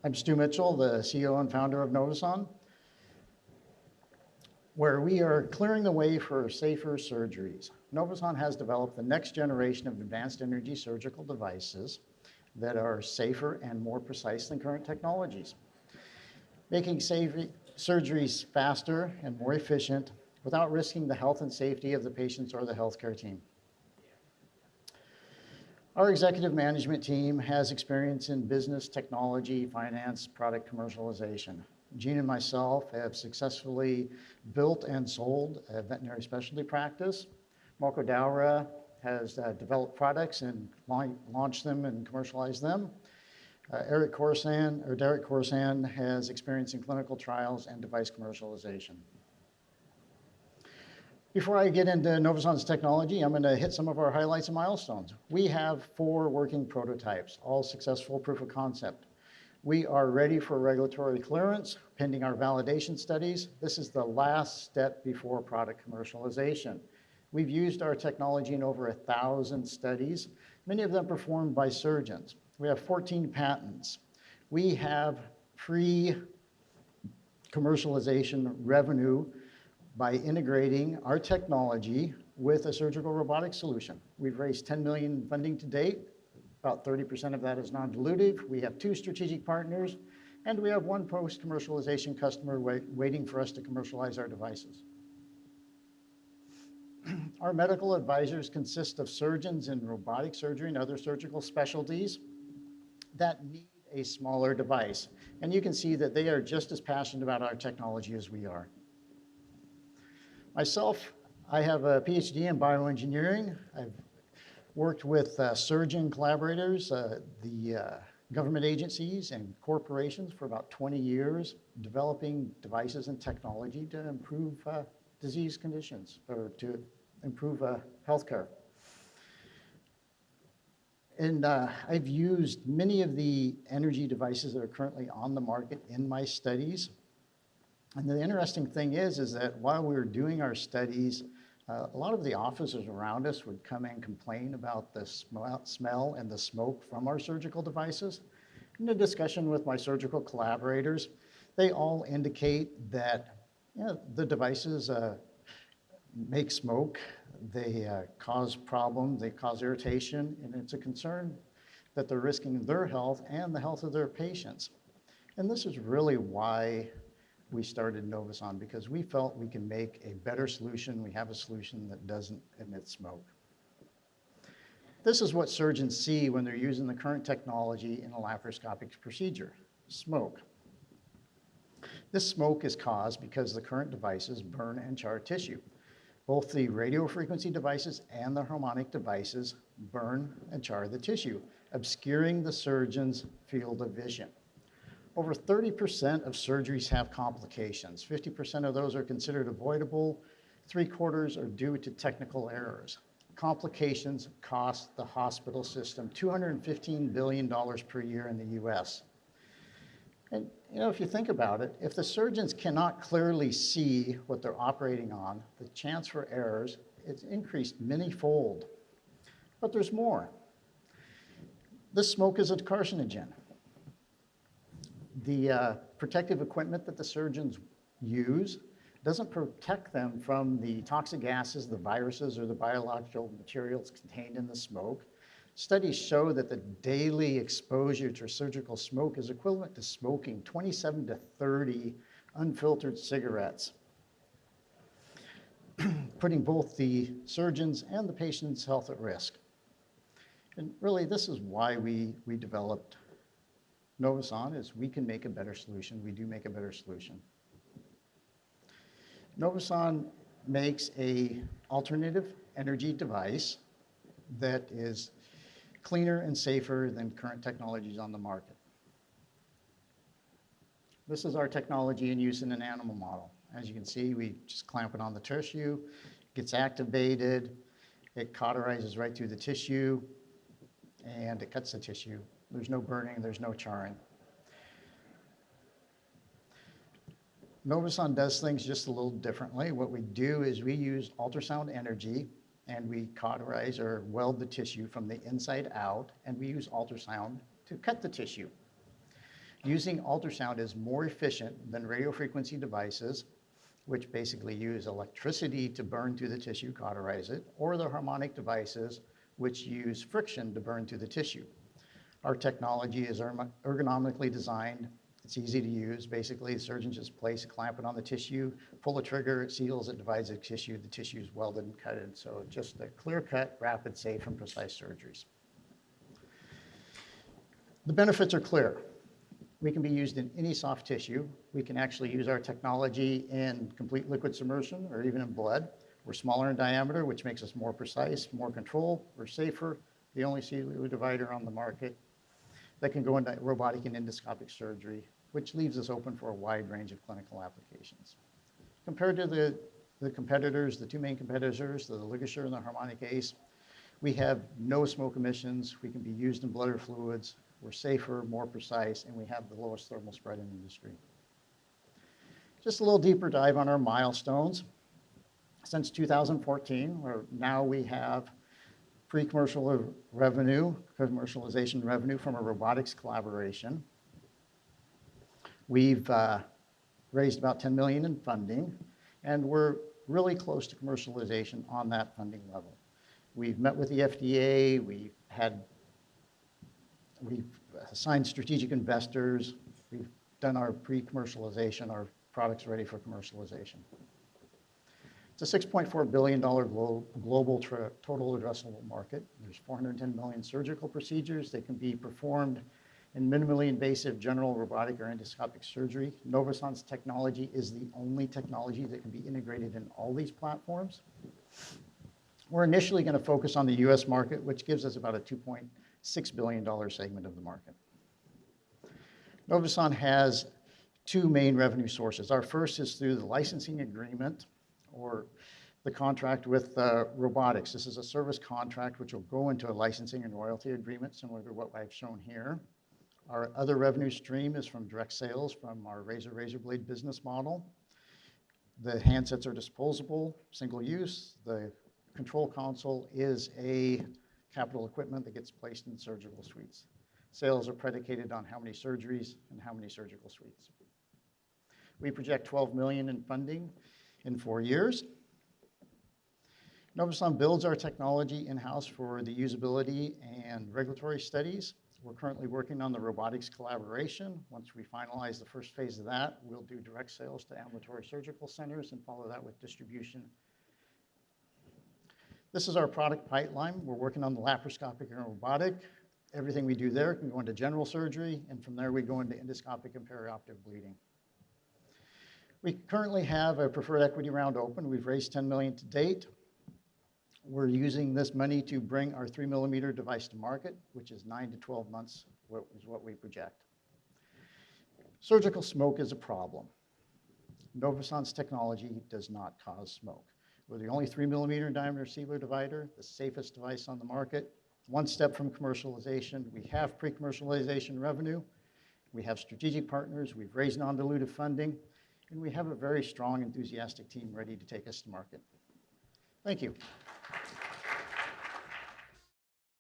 I'm Stu Mitchell, the CEO and founder of Novuson, where we are clearing the way for safer surgeries. Novuson has developed the next generation of advanced energy surgical devices that are safer and more precise than current technologies, making surgeries faster and more efficient without risking the health and safety of the patients or the healthcare team. Our executive management team has experience in business, technology, finance, product commercialization. Gene and myself have successfully built and sold a veterinary specialty practice. Marco Daura has developed products and launched them and commercialized them. Derek Corsan has experience in clinical trials and device commercialization. Before I get into Novuson's technology, I'm going to hit some of our highlights and milestones. We have 4 working prototypes, all successful proof of concept. We are ready for regulatory clearance, pending our validation studies. This is the last step before product commercialization. We've used our technology in over 1,000 studies, many of them performed by surgeons. We have 14 patents. We have pre-commercialization revenue by integrating our technology with a surgical robotic solution. We've raised $10 million in funding to date. About 30% of that is non-dilutive. We have 2 strategic partners, and we have 1 post-commercialization customer waiting for us to commercialize our devices. Our medical advisors consist of surgeons in robotic surgery and other surgical specialties that need a smaller device. And you can see that they are just as passionate about our technology as we are. Myself, I have a PhD in bioengineering. I've worked with surgeon collaborators, the government agencies and corporations for about 20 years, developing devices and technology to improve disease conditions or to improve healthcare. And I've used many of the energy devices that are currently on the market in my studies. And the interesting thing is that while we were doing our studies, a lot of the officers around us would come and complain about the smell and the smoke from our surgical devices. In a discussion with my surgical collaborators, they all indicate that the devices make smoke, they cause problems, they cause irritation, and it's a concern that they're risking their health and the health of their patients. And this is really why we started Novuson, because we felt we can make a better solution. We have a solution that doesn't emit smoke. This is what surgeons see when they're using the current technology in a laparoscopic procedure: smoke. This smoke is caused because the current devices burn and char tissue. Both the radio frequency devices and the harmonic devices burn and char the tissue, obscuring the surgeon's field of vision. Over 30% of surgeries have complications. 50% of those are considered avoidable. 3/4 are due to technical errors. Complications cost the hospital system $215 billion per year in the US. And if you think about it, if the surgeons cannot clearly see what they're operating on, the chance for errors is increased many-fold. But there's more. This smoke is a carcinogen. The protective equipment that the surgeons use doesn't protect them from the toxic gases, the viruses, or the biological materials contained in the smoke. Studies show that the daily exposure to surgical smoke is equivalent to smoking 27 to 30 unfiltered cigarettes, putting both the surgeons and the patient's health at risk. And really, this is why we developed Novuson, is we can make a better solution. We do make a better solution. Novuson makes an alternative energy device that is cleaner and safer than current technologies on the market. This is our technology in use in an animal model. As you can see, we just clamp it on the tissue, it gets activated, it cauterizes right through the tissue, and it cuts the tissue. There's no burning, there's no charring. Novuson does things just a little differently. What we do is we use ultrasound energy and we cauterize or weld the tissue from the inside out, and we use ultrasound to cut the tissue. Using ultrasound is more efficient than radiofrequency devices, which basically use electricity to burn through the tissue, cauterize it, or the harmonic devices, which use friction to burn through the tissue. Our technology is ergonomically designed. It's easy to use. Basically, the surgeon just place a clamp it on the tissue, pull the trigger, it seals, it divides the tissue is welded and cutted. So just a clear-cut, rapid, safe, and precise surgeries. The benefits are clear. We can be used in any soft tissue. We can actually use our technology in complete liquid submersion or even in blood. We're smaller in diameter, which makes us more precise, more control. We're safer, the only cellular divider on the market that can go into robotic and endoscopic surgery, which leaves us open for a wide range of clinical applications. Compared to the competitors, the two main competitors, the ligature and the harmonic ACE, we have no smoke emissions. We can be used in blood or fluids. We're safer, more precise, and we have the lowest thermal spread in the industry. Just a little deeper dive on our milestones. Since 2014, now we have pre-commercial revenue, commercialization revenue from a robotics collaboration. We've raised about $10 million in funding, and we're really close to commercialization on that funding level. We've met with the FDA, we've assigned strategic investors, we've done our pre-commercialization, our products ready for commercialization. It's a $6.4 billion global total addressable market. There's 410 million surgical procedures that can be performed in minimally invasive general robotic or endoscopic surgery. Novuson's technology is the only technology that can be integrated in all these platforms. We're initially going to focus on the US market, which gives us about a $2.6 billion segment of the market. Novuson has two main revenue sources. Our first is through the licensing agreement or the contract with robotics. This is a service contract which will go into a licensing and royalty agreement similar to what I've shown here. Our other revenue stream is from direct sales from our razor blade business model. The handsets are disposable, single use. The control console is a capital equipment that gets placed in surgical suites. Sales are predicated on how many surgeries and how many surgical suites. We project $12 million in funding in 4 years. Novuson builds our technology in-house for the usability and regulatory studies. We're currently working on the robotics collaboration. Once we finalize the first phase of that, we'll do direct sales to ambulatory surgical centers and follow that with distribution. This is our product pipeline. We're working on the laparoscopic and robotic. Everything we do there can go into general surgery, and from there we go into endoscopic and perioperative bleeding. We currently have a preferred equity round open. We've raised $10 million to date. We're using this money to bring our 3-millimeter device to market, which is 9 to 12 months is what we project. Surgical smoke is a problem. Novuson's technology does not cause smoke. We're the only 3-millimeter diameter cellular divider, the safest device on the market. One step from commercialization. We have pre-commercialization revenue. We have strategic partners. We've raised non-dilutive funding. And we have a very strong, enthusiastic team ready to take us to market. Thank you.